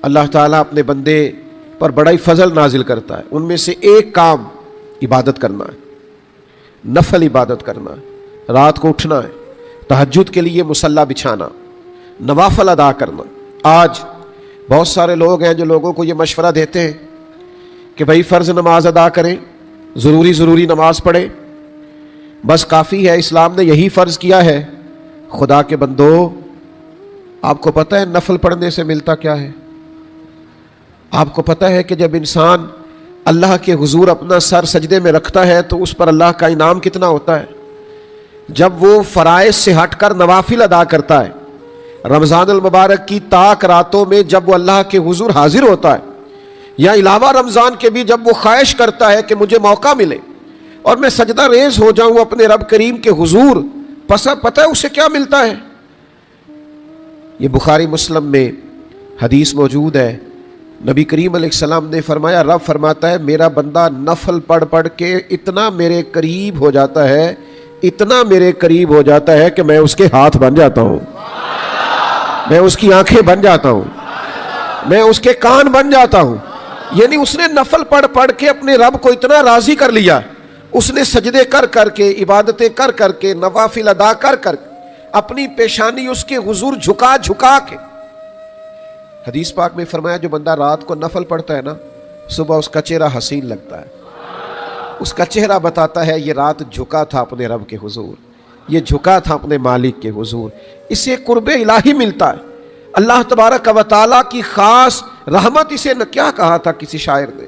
اللہ تعالیٰ اپنے بندے پر بڑا ہی فضل نازل کرتا ہے. ان میں سے ایک کام عبادت کرنا ہے, نفل عبادت کرنا ہے, رات کو اٹھنا ہے, تہجد کے لیے مصلی بچھانا, نوافل ادا کرنا. آج بہت سارے لوگ ہیں جو لوگوں کو یہ مشورہ دیتے ہیں کہ بھائی فرض نماز ادا کریں, ضروری نماز پڑھیں, بس کافی ہے, اسلام نے یہی فرض کیا ہے. خدا کے بندو, آپ کو پتہ ہے نفل پڑھنے سے ملتا کیا ہے؟ آپ کو پتہ ہے کہ جب انسان اللہ کے حضور اپنا سر سجدے میں رکھتا ہے تو اس پر اللہ کا انعام کتنا ہوتا ہے؟ جب وہ فرائض سے ہٹ کر نوافل ادا کرتا ہے, رمضان المبارک کی تاک راتوں میں جب وہ اللہ کے حضور حاضر ہوتا ہے, یا علاوہ رمضان کے بھی جب وہ خواہش کرتا ہے کہ مجھے موقع ملے اور میں سجدہ ریز ہو جاؤں اپنے رب کریم کے حضور, پتہ ہے اسے کیا ملتا ہے؟ یہ بخاری مسلم میں حدیث موجود ہے. نبی کریم علیہ السلام نے فرمایا, رب فرماتا ہے میرا بندہ نفل پڑھ پڑھ کے اتنا میرے قریب ہو جاتا ہے, اتنا میرے قریب ہو جاتا ہے کہ میں اس کے ہاتھ بن جاتا ہوں, میں اس کی آنکھیں بن جاتا ہوں, میں اس کے کان بن جاتا ہوں. یعنی اس نے نفل پڑھ پڑھ کے اپنے رب کو اتنا راضی کر لیا, اس نے سجدے کر کر کے, عبادتیں کر کر کے, نوافل ادا کر کر کے, اپنی پیشانی اس کے حضور جھکا جھکا کے. حدیث پاک میں فرمایا جو بندہ رات کو نفل پڑھتا ہے نا, صبح اس کا چہرہ حسین لگتا ہے, اس کا چہرہ بتاتا ہے یہ رات جھکا تھا اپنے رب کے حضور, یہ جھکا تھا اپنے مالک کے حضور. اسے قرب الہی ملتا ہے. اللہ تبارک و تعالیٰ کی خاص رحمت اسے نہ کیا کہا تھا کسی شاعر نے,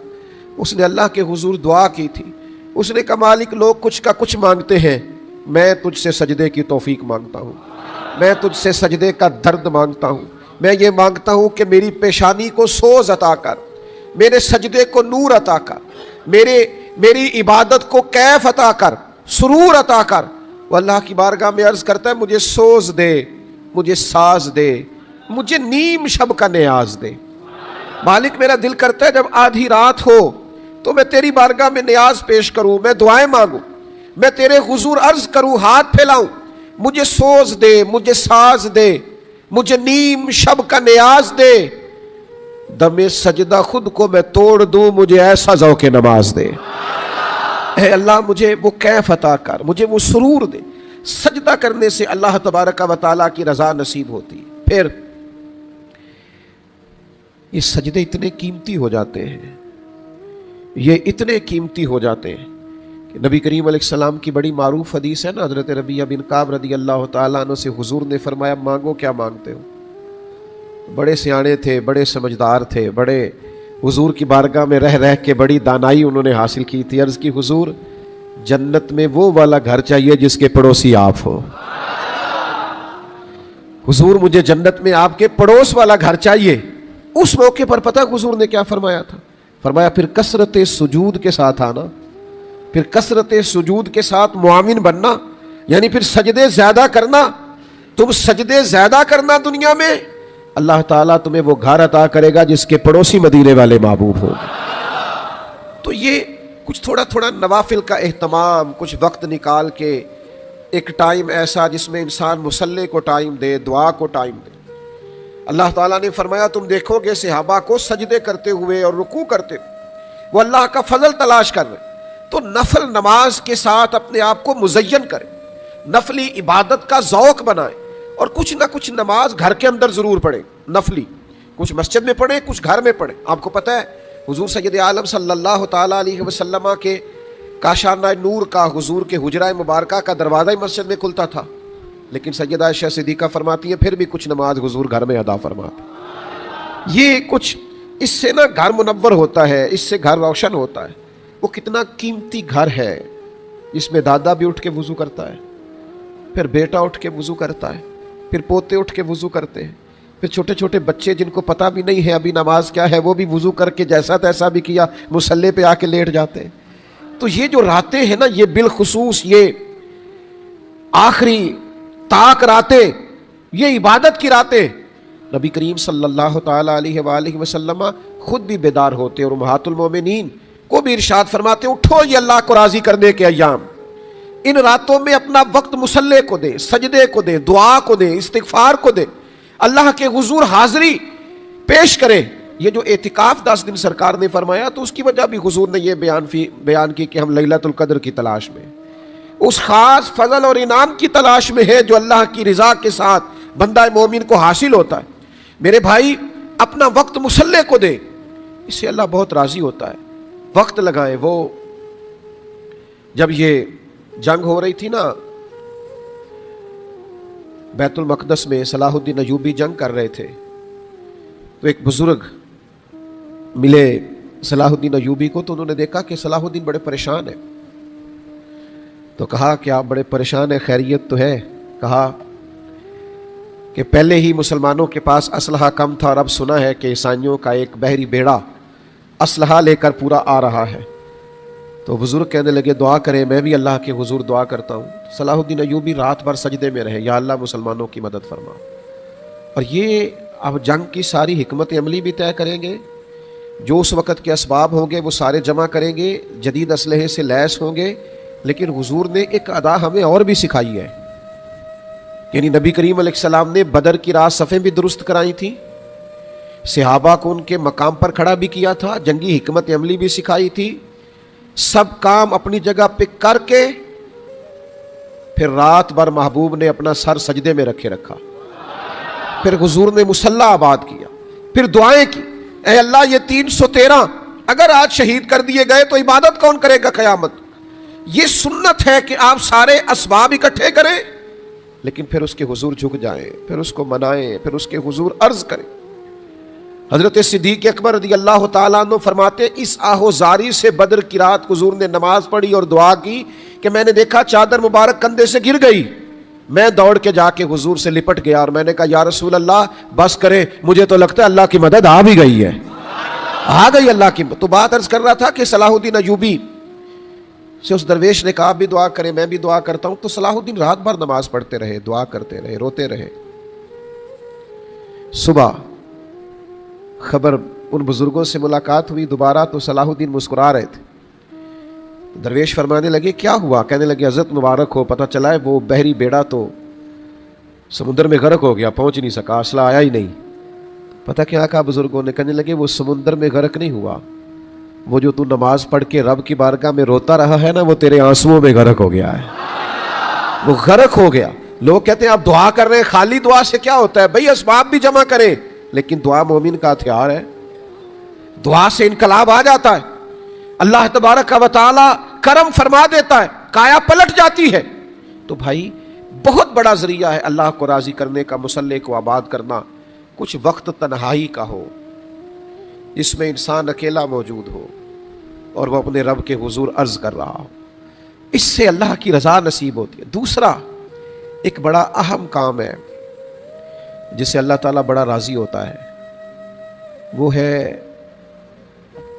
اس نے اللہ کے حضور دعا کی تھی, اس نے کہا مالک لوگ کچھ کا کچھ مانگتے ہیں, میں تجھ سے سجدے کی توفیق مانگتا ہوں, میں تجھ سے سجدے کا درد مانگتا ہوں, میں یہ مانگتا ہوں کہ میری پیشانی کو سوز عطا کر, میرے سجدے کو نور عطا کر, میری عبادت کو کیف عطا کر, سرور عطا کر. وہ اللہ کی بارگاہ میں عرض کرتا ہے مجھے سوز دے, مجھے ساز دے, مجھے نیم شب کا نیاز دے. مالک میرا دل کرتا ہے جب آدھی رات ہو تو میں تیری بارگاہ میں نیاز پیش کروں, میں دعائیں مانگوں, میں تیرے حضور عرض کروں, ہاتھ پھیلاؤں, مجھے سوز دے, مجھے ساز دے, مجھے نیم شب کا نیاز دے. دم سجدہ خود کو میں توڑ دوں, مجھے ایسا ذوق نماز دے. اے اللہ مجھے وہ کیف عطا کر, مجھے وہ سرور دے. سجدہ کرنے سے اللہ تبارک و تعالیٰ کی رضا نصیب ہوتی ہے. پھر یہ سجدے اتنے قیمتی ہو جاتے ہیں, یہ اتنے قیمتی ہو جاتے ہیں کہ نبی کریم علیہ السلام کی بڑی معروف حدیث ہے نا, حضرت ربیعہ بن کعب رضی اللہ تعالیٰ عنہ سے حضور نے فرمایا مانگو کیا مانگتے ہو. بڑے سیانے تھے, بڑے سمجھدار تھے, بڑے حضور کی بارگاہ میں رہ رہ کے بڑی دانائی انہوں نے حاصل کی تھی. عرض کی حضور جنت میں وہ والا گھر چاہیے جس کے پڑوسی آپ ہو. حضور مجھے جنت میں آپ کے پڑوس والا گھر چاہیے. اس موقع پر پتہ حضور نے کیا فرمایا تھا؟ فرمایا پھر کثرت سجود کے ساتھ آنا, پھر کثرت سجود کے ساتھ معاون بننا, یعنی پھر سجدے زیادہ کرنا. تم سجدے زیادہ کرنا دنیا میں, اللہ تعالیٰ تمہیں وہ گھر عطا کرے گا جس کے پڑوسی مدینے والے محبوب ہوں. تو یہ کچھ تھوڑا تھوڑا نوافل کا اہتمام, کچھ وقت نکال کے ایک ٹائم ایسا جس میں انسان مصلی کو ٹائم دے, دعا کو ٹائم دے. اللہ تعالیٰ نے فرمایا تم دیکھو گے صحابہ کو سجدے کرتے ہوئے اور رکوع کرتے ہوئے, وہ اللہ کا فضل تلاش کر رہے. تو نفل نماز کے ساتھ اپنے آپ کو مزین کریں, نفلی عبادت کا ذوق بنائیں, اور کچھ نہ کچھ نماز گھر کے اندر ضرور پڑھیں. نفلی کچھ مسجد میں پڑھیں, کچھ گھر میں پڑھیں. آپ کو پتہ ہے حضور سید عالم صلی اللہ تعالیٰ علیہ وسلم کے کاشانہ نور کا, حضور کے حجرہ مبارکہ کا دروازہ ہی مسجد میں کھلتا تھا, لیکن سیدہ عائشہ صدیقہ فرماتی ہیں پھر بھی کچھ نماز حضور گھر میں ادا فرماتے. یہ کچھ اس سے نا گھر منور ہوتا ہے, اس سے گھر روشن ہوتا ہے. وہ کتنا قیمتی گھر ہے جس میں دادا بھی اٹھ کے وضو کرتا ہے, پھر بیٹا اٹھ کے وضو کرتا ہے, پھر پوتے اٹھ کے وضو کرتے ہیں, پھر چھوٹے چھوٹے بچے جن کو پتہ بھی نہیں ہے ابھی نماز کیا ہے وہ بھی وضو کر کے جیسا تیسا بھی کیا مصلی پہ آ کے لیٹ جاتے ہیں. تو یہ جو راتیں ہیں نا, یہ بالخصوص یہ آخری تاک راتیں, یہ عبادت کی راتیں. نبی کریم صلی اللہ تعالیٰ علیہ وآلہ وسلم خود بھی بیدار ہوتے اور امہات المومنین کو بھی ارشاد فرماتے اٹھو یہ اللہ کو راضی کرنے کے ایام, ان راتوں میں اپنا وقت مصلی کو دے, سجدے کو دے, دعا کو دے, استغفار کو دے, اللہ کے حضور حاضری پیش کرے. یہ جو اعتکاف 10 دن سرکار نے فرمایا تو اس کی وجہ بھی حضور نے یہ بیان کی کہ ہم لیلۃ القدر کی تلاش میں، اس خاص فضل اور انعام کی تلاش میں ہے جو اللہ کی رضا کے ساتھ بندہ مومن کو حاصل ہوتا ہے۔ میرے بھائی اپنا وقت مصلی کو دے، اس سے اللہ بہت راضی ہوتا ہے۔ وقت لگائیں۔ وہ جب یہ جنگ ہو رہی تھی نا بیت المقدس میں، صلاح الدین ایوبی جنگ کر رہے تھے، تو ایک بزرگ ملے صلاح الدین ایوبی کو، تو انہوں نے دیکھا کہ صلاح الدین بڑے پریشان ہیں، تو کہا کہ آپ بڑے پریشان ہیں، خیریت تو ہے؟ کہا کہ پہلے ہی مسلمانوں کے پاس اسلحہ کم تھا اور اب سنا ہے کہ عیسائیوں کا ایک بحری بیڑا اسلحہ لے کر پورا آ رہا ہے۔ تو بزرگ کہنے لگے دعا کریں، میں بھی اللہ کے حضور دعا کرتا ہوں۔ صلاح الدین ایوبی رات بھر سجدے میں رہے، یا اللہ مسلمانوں کی مدد فرما۔ اور یہ اب جنگ کی ساری حکمت عملی بھی طے کریں گے، جو اس وقت کے اسباب ہوں گے وہ سارے جمع کریں گے، جدید اسلحے سے لیس ہوں گے، لیکن حضور نے ایک ادا ہمیں اور بھی سکھائی ہے، یعنی نبی کریم علیہ السلام نے بدر کی رات صفیں بھی درست کرائی تھیں، صحابہ کو ان کے مقام پر کھڑا بھی کیا تھا، جنگی حکمت عملی بھی سکھائی تھی، سب کام اپنی جگہ پہ کر کے پھر رات بھر محبوب نے اپنا سر سجدے میں رکھا، پھر حضور نے مصلی آباد کیا، پھر دعائیں کی، اے اللہ یہ 313 اگر آج شہید کر دیے گئے تو عبادت کون کرے گا قیامت؟ یہ سنت ہے کہ آپ سارے اسباب اکٹھے کریں، لیکن پھر اس کے حضور جھک جائیں، پھر اس کو منائیں، پھر اس کے حضور عرض کریں۔ حضرت صدیق اکبر رضی اللہ تعالیٰ عنہ فرماتے اس آہوزاری سے بدر کی رات حضور نے نماز پڑھی اور دعا کی کہ میں نے دیکھا چادر مبارک کندھے سے گر گئی، میں دوڑ کے جا کے حضور سے لپٹ گیا اور میں نے کہا یا رسول اللہ بس کرے، مجھے تو لگتا ہے اللہ کی مدد آ بھی گئی ہے، آ گئی اللہ کی۔ تو بات عرض کر رہا تھا کہ صلاح الدین ایوبی سے اس درویش نے کہا بھی دعا کرے، میں بھی دعا کرتا ہوں، تو صلاح الدین رات بھر نماز پڑھتے رہے، دعا کرتے رہے، روتے رہے۔ صبح خبر ان بزرگوں سے ملاقات ہوئی دوبارہ، تو صلاح الدین مسکرا رہے تھے، درویش فرمانے لگے کیا ہوا؟ کہنے لگے حضرت مبارک ہو، پتہ چلا ہے وہ بحری بیڑا تو سمندر میں غرق ہو گیا، پہنچ نہیں سکا، اسلحہ آیا ہی نہیں۔ پتہ کیا کہا بزرگوں نے؟ کہنے لگے وہ سمندر میں غرق نہیں ہوا، وہ جو تو نماز پڑھ کے رب کی بارگاہ میں روتا رہا ہے نا، وہ تیرے آنسوؤں میں غرق ہو گیا ہے، وہ غرق ہو گیا۔ لوگ کہتے ہیں آپ دعا کر رہے ہیں، خالی دعا سے کیا ہوتا ہے؟ بھئی اسباب بھی جمع کریں، لیکن دعا مومن کا ہتھیار ہے، دعا سے انقلاب آ جاتا ہے، اللہ تبارک و تعالی کرم فرما دیتا ہے، کایا پلٹ جاتی ہے۔ تو بھائی بہت بڑا ذریعہ ہے اللہ کو راضی کرنے کا، مصلی کو آباد کرنا، کچھ وقت تنہائی کا ہو، اس میں انسان اکیلا موجود ہو اور وہ اپنے رب کے حضور عرض کر رہا ہو، اس سے اللہ کی رضا نصیب ہوتی ہے۔ دوسرا ایک بڑا اہم کام ہے جس سے اللہ تعالیٰ بڑا راضی ہوتا ہے، وہ ہے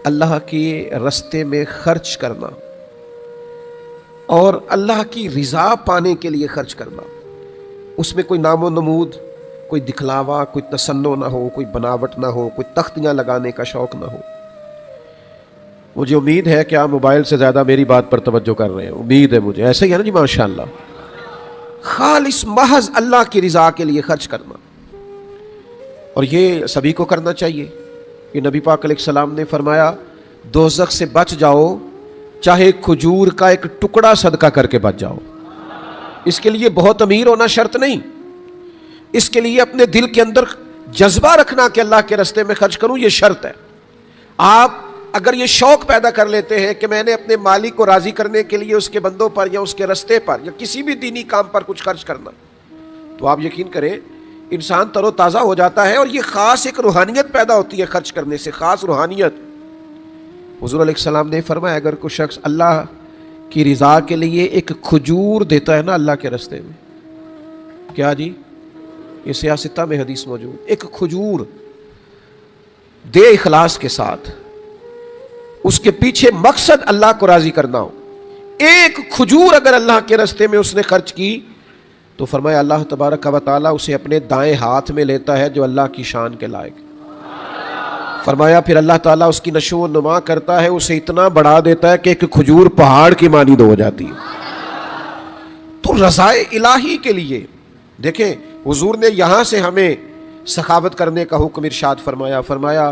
اللہ کے رستے میں خرچ کرنا اور اللہ کی رضا پانے کے لیے خرچ کرنا۔ اس میں کوئی نام و نمود، کوئی دکھلاوا، کوئی تصنع نہ ہو، کوئی بناوٹ نہ ہو، کوئی تختیاں لگانے کا شوق نہ ہو۔ مجھے امید ہے کہ آپ موبائل سے زیادہ میری بات پر توجہ کر رہے ہیں، امید ہے مجھے، ایسے ہی ہے نا جی؟ ماشاءاللہ، خالص محض اللہ کی رضا کے لیے خرچ کرنا، اور یہ سبھی کو کرنا چاہیے۔ کہ نبی پاک علیہ السلام نے فرمایا دوزخ سے بچ جاؤ چاہے کھجور کا ایک ٹکڑا صدقہ کر کے بچ جاؤ۔ اس کے لیے بہت امیر ہونا شرط نہیں، اس کے لیے اپنے دل کے اندر جذبہ رکھنا کہ اللہ کے راستے میں خرچ کروں، یہ شرط ہے۔ آپ اگر یہ شوق پیدا کر لیتے ہیں کہ میں نے اپنے مالک کو راضی کرنے کے لیے اس کے بندوں پر یا اس کے راستے پر یا کسی بھی دینی کام پر کچھ خرچ کرنا، تو آپ یقین کریں انسان تر و تازہ ہو جاتا ہے، اور یہ خاص ایک روحانیت پیدا ہوتی ہے خرچ کرنے سے، خاص روحانیت۔ حضور علیہ السلام نے فرمایا اگر کوئی شخص اللہ کی رضا کے لیے ایک کھجور دیتا ہے نا اللہ کے راستے میں، کیا جی؟ یہ سیاستہ میں حدیث موجود، ایک کھجور دے اخلاص کے ساتھ، اس کے پیچھے مقصد اللہ کو راضی کرنا ہو، ایک کھجور اگر اللہ کے راستے میں اس نے خرچ کی تو فرمایا اللہ تبارک و تعالیٰ اسے اپنے دائیں ہاتھ میں لیتا ہے جو اللہ کی شان کے لائق۔ فرمایا پھر اللہ تعالیٰ اس کی نشو و نما کرتا ہے، اسے اتنا بڑھا دیتا ہے کہ ایک کھجور پہاڑ کی مانند ہو جاتی ہے۔ تو رضائے الہی کے لیے دیکھیں حضور نے یہاں سے ہمیں سخاوت کرنے کا حکم ارشاد فرمایا، فرمایا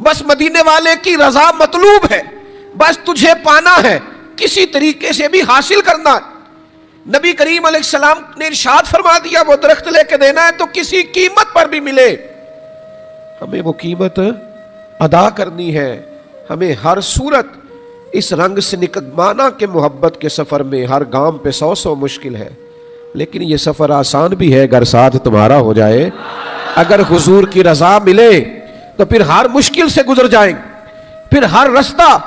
بس مدینے والے کی رضا مطلوب ہے، بس تجھے پانا ہے، کسی طریقے سے بھی حاصل کرنا ہے۔ نبی کریم علیہ السلام نے ارشاد فرما دیا وہ درخت لے کے دینا ہے تو کسی قیمت پر بھی ملے، ہمیں وہ قیمت ادا کرنی ہے۔ ہمیں ہر صورت اس رنگ سے مانا کہ محبت کے سفر میں ہر گام پہ 100 مشکل ہے، لیکن یہ سفر آسان بھی ہے اگر ساتھ تمہارا ہو جائے۔ اگر حضور کی رضا ملے تو پھر ہر مشکل سے گزر جائیں گے، پھر ہر رستہ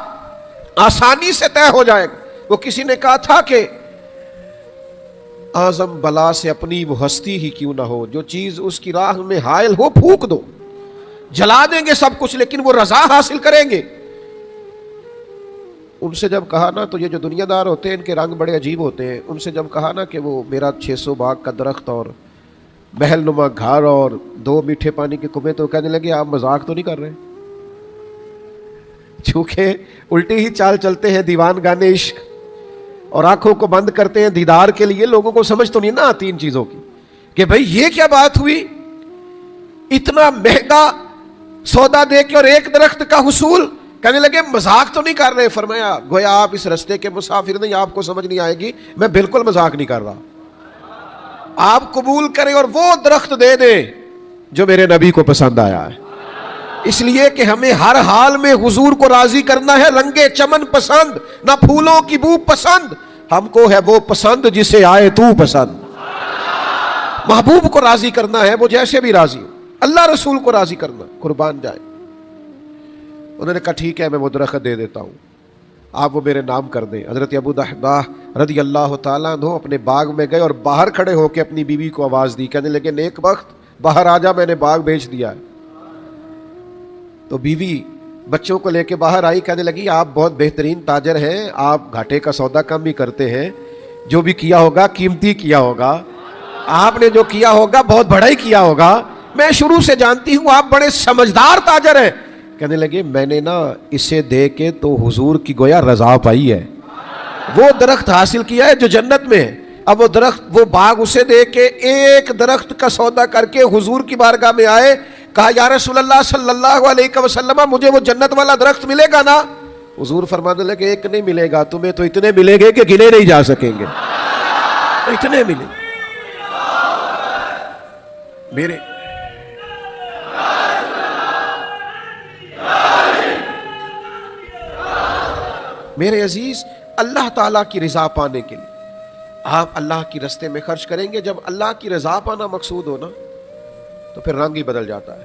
آسانی سے طے ہو جائے گا۔ وہ کسی نے کہا تھا کہ اعظم بلا سے اپنی وہ ہستی ہی کیوں نہ ہو، جو چیز اس کی راہ میں حائل ہو پھونک دو، جلا دیں گے سب کچھ لیکن وہ رضا حاصل کریں گے۔ ان سے جب کہا نا، تو یہ جو دنیا دار ہوتے ہیں ان کے رنگ بڑے عجیب ہوتے ہیں، ان سے جب کہا نا کہ وہ میرا 600 باغ کا درخت اور محل نما گھر اور 2 میٹھے پانی کے کنویں، تو کہنے لگے آپ مذاق تو نہیں کر رہے؟ چونکہ الٹی ہی چال چلتے ہیں دیوان گانے عشق، اور آنکھوں کو بند کرتے ہیں دیدار کے لیے۔ لوگوں کو سمجھ تو نہیں نا آتی ان چیزوں کی کہ بھئی یہ کیا بات ہوئی، اتنا مہنگا سودا دے کے اور ایک درخت کا حصول۔ کہنے لگے مذاق تو نہیں کر رہے؟ فرمایا گویا آپ اس رستے کے مسافر نہیں، آپ کو سمجھ نہیں آئے گی، میں بالکل مذاق نہیں کر رہا۔ آپ قبول کریں اور وہ درخت دے دیں جو میرے نبی کو پسند آیا ہے، اس لیے کہ ہمیں ہر حال میں حضور کو راضی کرنا ہے۔ رنگے چمن پسند نہ پھولوں کی بو پسند، ہم کو ہے وہ پسند جسے آئے تو پسند۔ محبوب کو راضی کرنا ہے، وہ جیسے بھی راضی ہو، اللہ رسول کو راضی کرنا، قربان جائے۔ انہوں نے کہا ٹھیک ہے میں وہ درخت دے دیتا ہوں، آپ وہ میرے نام کر دیں۔ حضرت ابو دحداح رضی اللہ تعالیٰ عنہ اپنے باغ میں گئے اور باہر کھڑے ہو کے اپنی بیوی کو آواز دی، کہنے لگے نیک بخت باہر آ جا، میں نے باغ بیچ دیا ہے۔ تو بیوی بچوں کو لے کے باہر آئی، کہنے لگی آپ بہت بہترین تاجر ہیں، آپ گھاٹے کا سودا کم بھی کرتے ہیں، جو بھی کیا ہوگا قیمتی کیا ہوگا، آپ نے جو کیا ہوگا بہت بڑا ہی کیا ہوگا، میں شروع سے جانتی ہوں آپ بڑے سمجھدار تاجر ہیں۔ کہنے لگے میں نے نا اسے دے کے تو حضور کی گویا رضا پائی ہے، وہ درخت حاصل کیا ہے جو جنت میں ہے۔ اب وہ درخت، وہ باغ اسے دے کے ایک درخت کا سودا کر کے حضور کی بارگاہ میں آئے، کہا یا رسول اللہ صلی اللہ علیہ وسلم مجھے وہ جنت والا درخت ملے گا نا؟ حضور فرمانے لگے ایک نہیں ملے گا تمہیں، تو اتنے ملیں گے کہ گنے نہیں جا سکیں گے، اتنے ملیں میرے۔ میرے عزیز، اللہ تعالیٰ کی رضا پانے کے لیے آپ اللہ کی رستے میں خرچ کریں گے۔ جب اللہ کی رضا پانا مقصود ہو نا تو پھر رنگ ہی بدل جاتا ہے،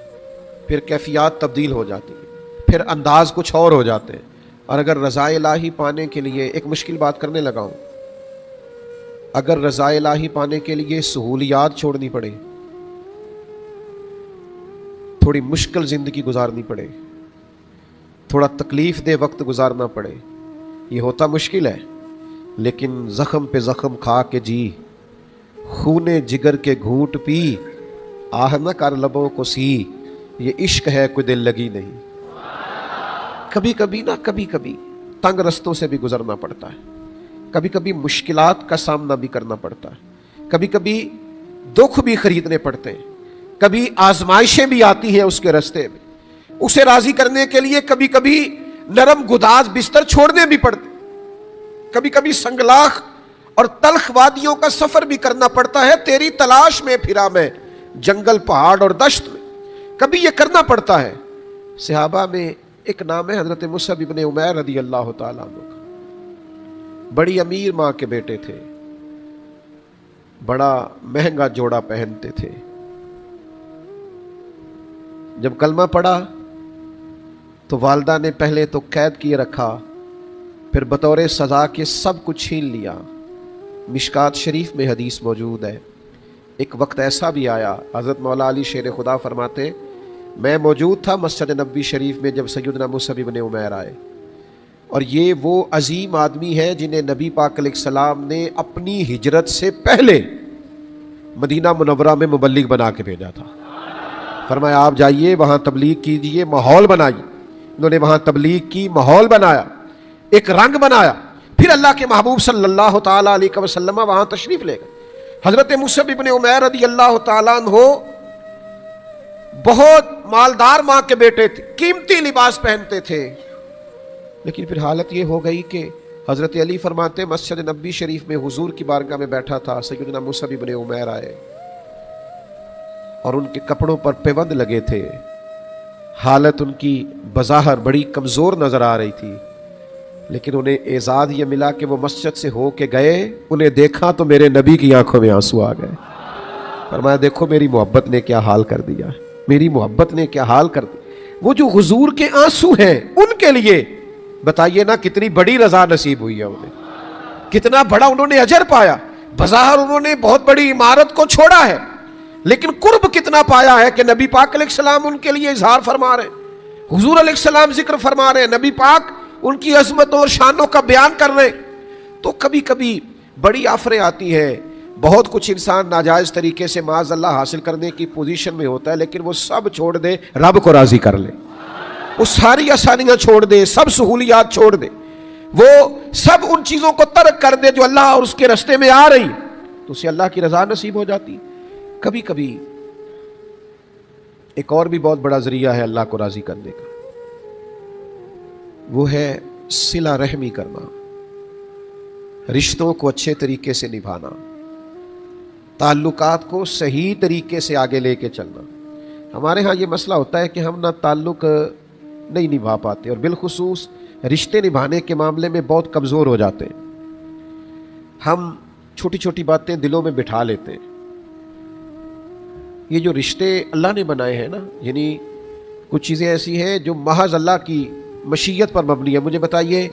پھر کیفیات تبدیل ہو جاتی ہے، پھر انداز کچھ اور ہو جاتے ہیں۔ اور اگر رضا الہی پانے کے لیے، ایک مشکل بات کرنے لگا ہوں، اگر رضا الہی پانے کے لیے سہولیات چھوڑنی پڑے، تھوڑی مشکل زندگی گزارنی پڑے، تھوڑا تکلیف دہ وقت گزارنا پڑے، یہ ہوتا مشکل ہے، لیکن زخم پہ زخم کھا کے جی، خونے جگر کے گھونٹ پی، آہ نہ کر لبوں کو سی، یہ عشق ہے کوئی دل لگی نہیں۔ کبھی کبھی نا، کبھی کبھی تنگ رستوں سے بھی گزرنا پڑتا ہے، کبھی کبھی مشکلات کا سامنا بھی کرنا پڑتا ہے، کبھی کبھی دکھ بھی خریدنے پڑتے ہیں، کبھی آزمائشیں بھی آتی ہیں اس کے رستے میں، اسے راضی کرنے کے لیے کبھی کبھی نرم گداز بستر چھوڑنے بھی پڑتے، کبھی کبھی سنگلاخ اور تلخ وادیوں کا سفر بھی کرنا پڑتا ہے۔ تیری تلاش میں پھرا میں جنگل، پہاڑ اور دشت میں، کبھی یہ کرنا پڑتا ہے۔ صحابہ میں ایک نام ہے حضرت مصعب ابن عمیر رضی اللہ تعالیٰ عنہ کا، بڑی امیر ماں کے بیٹے تھے، بڑا مہنگا جوڑا پہنتے تھے۔ جب کلمہ پڑھا تو والدہ نے پہلے تو قید کیے رکھا، پھر بطور سزا کے سب کچھ چھین لیا۔ مشکات شریف میں حدیث موجود ہے، ایک وقت ایسا بھی آیا، حضرت مولا علی شیر خدا فرماتے میں موجود تھا مسجد نبوی شریف میں جب سیدنا مصعب بن عمیر آئے، اور یہ وہ عظیم آدمی ہے جنہیں نبی پاک علیہ السلام نے اپنی ہجرت سے پہلے مدینہ منورہ میں مبلغ بنا کے بھیجا تھا۔ فرمایا آپ جائیے وہاں تبلیغ کیجئے، ماحول بنائیے۔ انہوں نے وہاں تبلیغ کی، ماحول بنایا، ایک رنگ بنایا، پھر اللہ کے محبوب صلی اللہ تعالیٰ علیہ وسلم وہاں تشریف لے گئے۔ حضرت مصعب ابن عمیر رضی اللہ تعالیٰ عنہ بہت مالدار ماں کے بیٹے تھے, قیمتی لباس پہنتے تھے, لیکن پھر حالت یہ ہو گئی کہ حضرت علی فرماتے مسجد نبوی شریف میں حضور کی بارگاہ میں بیٹھا تھا, سیدنا مصعب بن عمیر آئے اور ان کے کپڑوں پر پیوند لگے تھے, حالت ان کی بظاہر بڑی کمزور نظر آ رہی تھی, لیکن انہیں اعزاز یہ ملا کہ وہ مسجد سے ہو کے گئے, انہیں دیکھا تو میرے نبی کی آنکھوں میں آنسو آ گئے. فرمایا دیکھو میری محبت نے کیا حال کر دیا, میری محبت نے کیا حال کر دیا. وہ جو حضور کے آنسو ہیں ان کے لیے بتائیے نا کتنی بڑی رضا نصیب ہوئی ہے انہیں, کتنا بڑا انہوں نے اجر پایا. بظاہر انہوں نے بہت بڑی عمارت کو چھوڑا ہے, لیکن قرب کتنا پایا ہے کہ نبی پاک علیہ السلام ان کے لیے اظہار فرما رہے ہیں, حضور علیہ السلام ذکر فرما رہے ہیں, نبی پاک ان کی عظمتوں اور شانوں کا بیان کر رہے ہیں. تو کبھی کبھی بڑی آفریں آتی ہیں, بہت کچھ انسان ناجائز طریقے سے معاذ اللہ حاصل کرنے کی پوزیشن میں ہوتا ہے, لیکن وہ سب چھوڑ دے, رب کو راضی کر لے, وہ ساری آسانیاں چھوڑ دے, سب سہولیات چھوڑ دے, وہ سب ان چیزوں کو ترک کر دے جو اللہ اور اس کے راستے میں آ رہی, تو اسے اللہ کی رضا نصیب ہو جاتی. کبھی کبھی ایک اور بھی بہت بڑا ذریعہ ہے اللہ کو راضی کرنے کا, وہ ہے صلہ رحمی کرنا, رشتوں کو اچھے طریقے سے نبھانا, تعلقات کو صحیح طریقے سے آگے لے کے چلنا. ہمارے ہاں یہ مسئلہ ہوتا ہے کہ ہم نہ تعلق نہیں نبھا پاتے, اور بالخصوص رشتے نبھانے کے معاملے میں بہت کمزور ہو جاتے ہیں. ہم چھوٹی چھوٹی باتیں دلوں میں بٹھا لیتے ہیں. یہ جو رشتے اللہ نے بنائے ہیں نا, یعنی کچھ چیزیں ایسی ہیں جو محض اللہ کی مشیت پر مبنی ہے. مجھے بتائیے,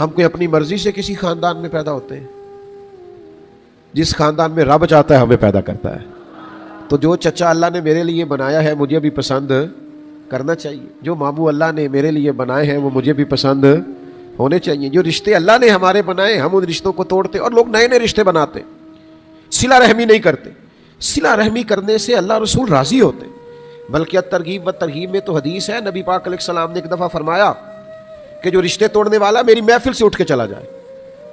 ہم کوئی اپنی مرضی سے کسی خاندان میں پیدا ہوتے ہیں؟ جس خاندان میں رب چاہتا ہے ہمیں پیدا کرتا ہے. تو جو چچا اللہ نے میرے لیے بنایا ہے مجھے بھی پسند کرنا چاہیے, جو ماموں اللہ نے میرے لیے بنائے ہیں وہ مجھے بھی پسند ہونے چاہیے. جو رشتے اللہ نے ہمارے بنائے ہم ان رشتوں کو توڑتے اور لوگ نئے نئے رشتے بناتے, صلہ رحمی نہیں کرتے. صلہ رحمی کرنے سے اللہ رسول راضی ہوتے, بلکہ ترغیب و ترہیب میں تو حدیث ہے, نبی پاک علیہ السلام نے ایک دفعہ فرمایا کہ جو رشتے توڑنے والا میری محفل سے اٹھ کے چلا جائے.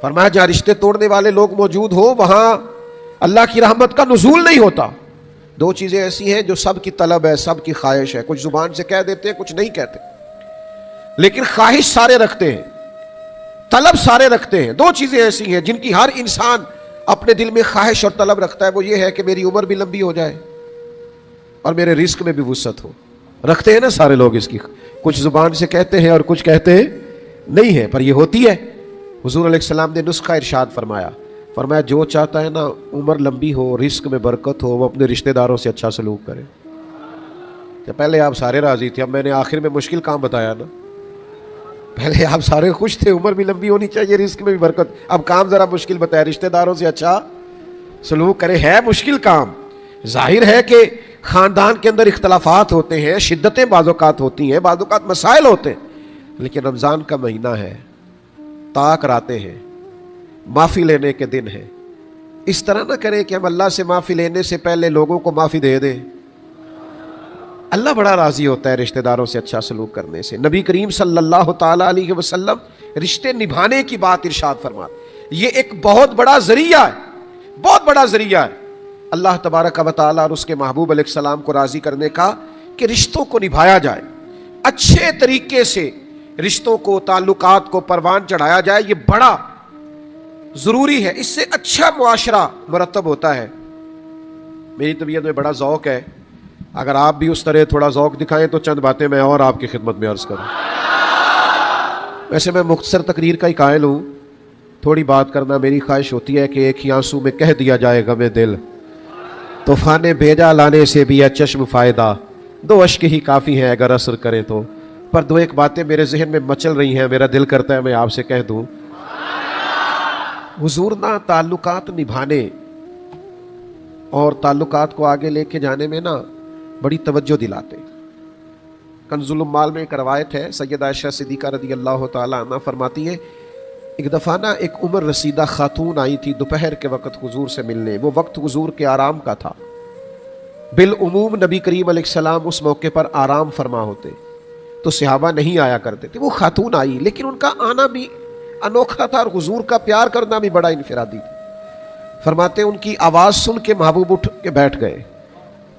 فرمایا جہاں رشتے توڑنے والے لوگ موجود ہوں وہاں اللہ کی رحمت کا نزول نہیں ہوتا. دو چیزیں ایسی ہیں جو سب کی طلب ہے, سب کی خواہش ہے, کچھ زبان سے کہہ دیتے ہیں کچھ نہیں کہتے, لیکن خواہش سارے رکھتے ہیں, طلب سارے رکھتے ہیں. دو چیزیں ایسی ہیں جن کی ہر انسان اپنے دل میں خواہش اور طلب رکھتا ہے, وہ یہ ہے کہ میری عمر بھی لمبی ہو جائے اور میرے رزق میں بھی وسعت ہو. رکھتے ہیں نا سارے لوگ اس کی, کچھ زبان سے کہتے ہیں اور کچھ کہتے نہیں ہیں, پر یہ ہوتی ہے. حضور علیہ السلام نے نسخہ ارشاد فرمایا, فرمایا جو چاہتا ہے نا عمر لمبی ہو, رزق میں برکت ہو, وہ اپنے رشتہ داروں سے اچھا سلوک کرے. پہلے آپ سارے راضی تھے, اب میں نے آخر میں مشکل کام بتایا نا. پہلے آپ سارے خوش تھے, عمر بھی لمبی ہونی چاہیے, رزق میں بھی برکت, اب کام ذرا مشکل بتایا, رشتہ داروں سے اچھا سلوک کرے. ہے مشکل کام, ظاہر ہے کہ خاندان کے اندر اختلافات ہوتے ہیں, شدتیں بعض اوقات ہوتی ہیں, بعض اوقات مسائل ہوتے ہیں, لیکن رمضان کا مہینہ ہے, طاق راتیں ہیں, معافی لینے کے دن ہے. اس طرح نہ کریں کہ ہم اللہ سے معافی لینے سے پہلے لوگوں کو معافی دے دیں. اللہ بڑا راضی ہوتا ہے رشتہ داروں سے اچھا سلوک کرنے سے. نبی کریم صلی اللہ تعالی علیہ وسلم رشتے نبھانے کی بات ارشاد فرماتے, یہ ایک بہت بڑا ذریعہ ہے, بہت بڑا ذریعہ ہے اللہ تبارک و تعالی اور اس کے محبوب علیہ السلام کو راضی کرنے کا, کہ رشتوں کو نبھایا جائے اچھے طریقے سے, رشتوں کو تعلقات کو پروان چڑھایا جائے. یہ بڑا ضروری ہے, اس سے اچھا معاشرہ مرتب ہوتا ہے. میری طبیعت میں بڑا ذوق ہے, اگر آپ بھی اس طرح تھوڑا ذوق دکھائیں تو چند باتیں میں اور آپ کی خدمت میں عرض کروں. ویسے میں مختصر تقریر کا ہی قائل ہوں, تھوڑی بات کرنا میری خواہش ہوتی ہے کہ ایک ہی آنسو میں کہہ دیا جائے غم دل, طوفان بھیجا لانے سے بھی ہے چشم فائدہ, دو اشک ہی کافی ہیں اگر اثر کرے تو. پر دو ایک باتیں میرے ذہن میں مچل رہی ہیں, میرا دل کرتا ہے میں آپ سے کہہ دوں. حضور نہ تعلقات نبھانے اور تعلقات کو آگے لے کے جانے میں نا بڑی توجہ دلاتے. کنز الاموال میں ایک روایت ہے, سیدہ عائشہ صدیقہ رضی اللہ تعالی عنہ فرماتی ہے, ایک دفعہ نا ایک عمر رسیدہ خاتون آئی تھی دوپہر کے وقت حضور سے ملنے. وہ وقت حضور کے آرام کا تھا. بالعموم نبی کریم علیہ السلام اس موقع پر آرام فرما ہوتے, تو صحابہ نہیں آیا کرتے تھے. وہ خاتون آئی, لیکن ان کا آنا بھی انوکھا تھا اور حضور کا پیار کرنا بھی بڑا انفرادی تھا. فرماتے ان کی آواز سن کے محبوب اٹھ کے بیٹھ گئے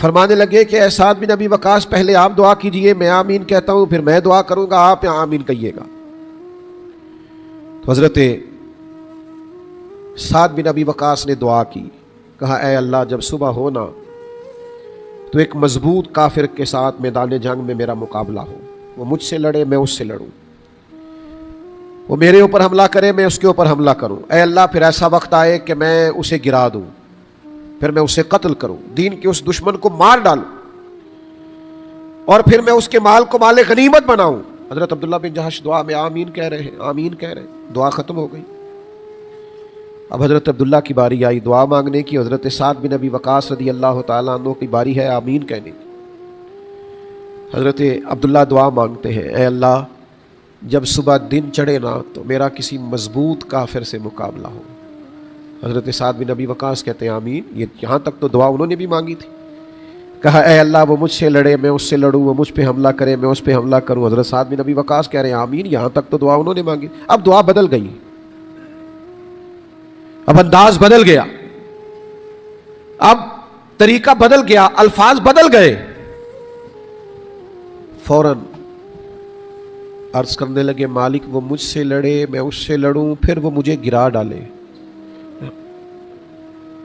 فرمانے لگے کہ اے سعد بن ابی وقاص پہلے آپ دعا کیجئے، میں آمین کہتا ہوں، پھر میں دعا کروں گا، آپ یہاں آمین کہیے گا۔ تو حضرت سعد بن ابی وقاص نے دعا کی، کہا اے اللہ جب صبح ہونا تو ایک مضبوط کافر کے ساتھ میدان جنگ میں میرا مقابلہ ہو، وہ مجھ سے لڑے، میں اس سے لڑوں، وہ میرے اوپر حملہ کرے، میں اس کے اوپر حملہ کروں۔ اے اللہ پھر ایسا وقت آئے کہ میں اسے گرا دوں، پھر میں اسے قتل کروں، دین کے اس دشمن کو مار ڈالوں، اور پھر میں اس کے مال کو مال غنیمت بناؤں۔ حضرت عبداللہ بن جہش دعا میں آمین کہہ رہے ہیں، آمین کہہ رہے ہیں، دعا ختم ہو گئی۔ اب حضرت عبداللہ کی باری آئی دعا مانگنے کی، حضرت سعد بن ابی وقاص رضی اللہ تعالیٰ عنہ کی باری ہے آمین کہنے کی۔ حضرت عبداللہ دعا مانگتے ہیں، اے اللہ جب صبح دن چڑھے نا تو میرا کسی مضبوط کافر سے مقابلہ ہو۔ حضرت سعد بن ابی وقاص کہتے ہیں آمین۔ یہ یہاں تک تو دعا انہوں نے بھی مانگی تھی، کہا اے اللہ وہ مجھ سے لڑے، میں اس سے لڑوں، وہ مجھ پہ حملہ کرے، میں اس پہ حملہ کروں۔ حضرت سعد بن ابی وقاص کہہ رہے ہیں آمین۔ یہاں تک تو دعا انہوں نے مانگی، اب دعا بدل گئی، اب انداز بدل گیا، اب طریقہ بدل گیا، الفاظ بدل گئے۔ فوراً عرض کرنے لگے مالک وہ مجھ سے لڑے، میں اس سے لڑوں، پھر وہ مجھے گرا ڈالے۔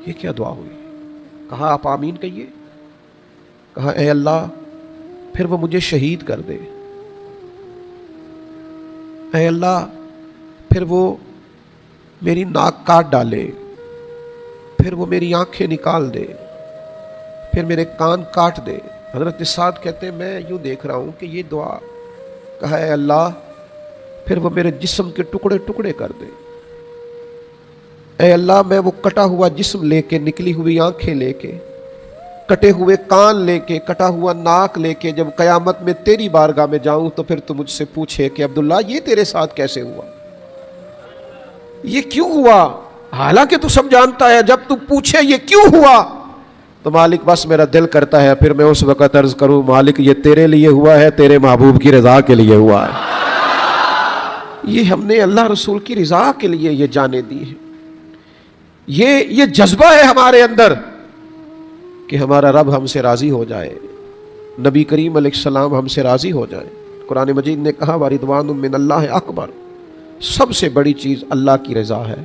یہ کیا دعا ہوئی؟ کہا آپ آمین کہیے۔ کہا اے اللہ پھر وہ مجھے شہید کر دے، اے اللہ پھر وہ میری ناک کاٹ ڈالے، پھر وہ میری آنکھیں نکال دے، پھر میرے کان کاٹ دے۔ حضرت سعد کہتے ہیں میں یوں دیکھ رہا ہوں کہ یہ دعا، کہا اے اللہ پھر وہ میرے جسم کے ٹکڑے ٹکڑے کر دے، اے اللہ میں وہ کٹا ہوا جسم لے کے، نکلی ہوئی آنکھیں لے کے، کٹے ہوئے کان لے کے، کٹا ہوا ناک لے کے جب قیامت میں تیری بارگاہ میں جاؤں تو پھر تو مجھ سے پوچھے کہ عبداللہ یہ تیرے ساتھ کیسے ہوا، یہ کیوں ہوا؟ حالانکہ تو سب جانتا ہے، جب تو پوچھے یہ کیوں ہوا تو مالک بس میرا دل کرتا ہے پھر میں اس وقت عرض کروں مالک یہ تیرے لیے ہوا ہے، تیرے محبوب کی رضا کے لیے ہوا ہے۔ یہ ہم نے اللہ رسول کی رضا کے لیے یہ جانیں دی ہے، یہ جذبہ ہے ہمارے اندر کہ ہمارا رب ہم سے راضی ہو جائے، نبی کریم علیہ السلام ہم سے راضی ہو جائے۔ قرآن مجید نے کہا وَرِضْوَانٌ مِّنَ اللَّهِ اکبر، سب سے بڑی چیز اللہ کی رضا ہے،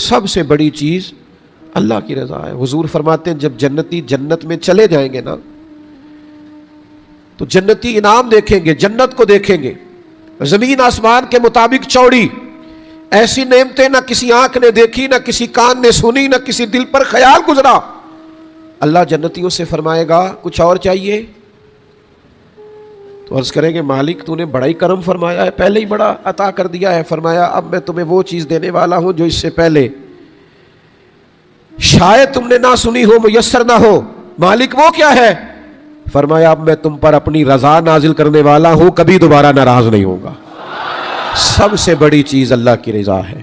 سب سے بڑی چیز اللہ کی رضا ہے۔ حضور فرماتے ہیں جب جنتی جنت میں چلے جائیں گے نا تو جنتی انعام دیکھیں گے، جنت کو دیکھیں گے، زمین آسمان کے مطابق چوڑی، ایسی نعمتیں نہ کسی آنکھ نے دیکھی، نہ کسی کان نے سنی، نہ کسی دل پر خیال گزرا۔ اللہ جنتیوں سے فرمائے گا کچھ اور چاہیے؟ تو عرض کریں گے مالک تو نے بڑا ہی کرم فرمایا ہے، پہلے ہی بڑا عطا کر دیا ہے۔ فرمایا اب میں تمہیں وہ چیز دینے والا ہوں جو اس سے پہلے شاید تم نے نہ سنی ہو، میسر نہ ہو۔ مالک وہ کیا ہے؟ فرمایا اب میں تم پر اپنی رضا نازل کرنے والا ہوں، کبھی دوبارہ ناراض نہیں ہوگا۔ سب سے بڑی چیز اللہ کی رضا ہے۔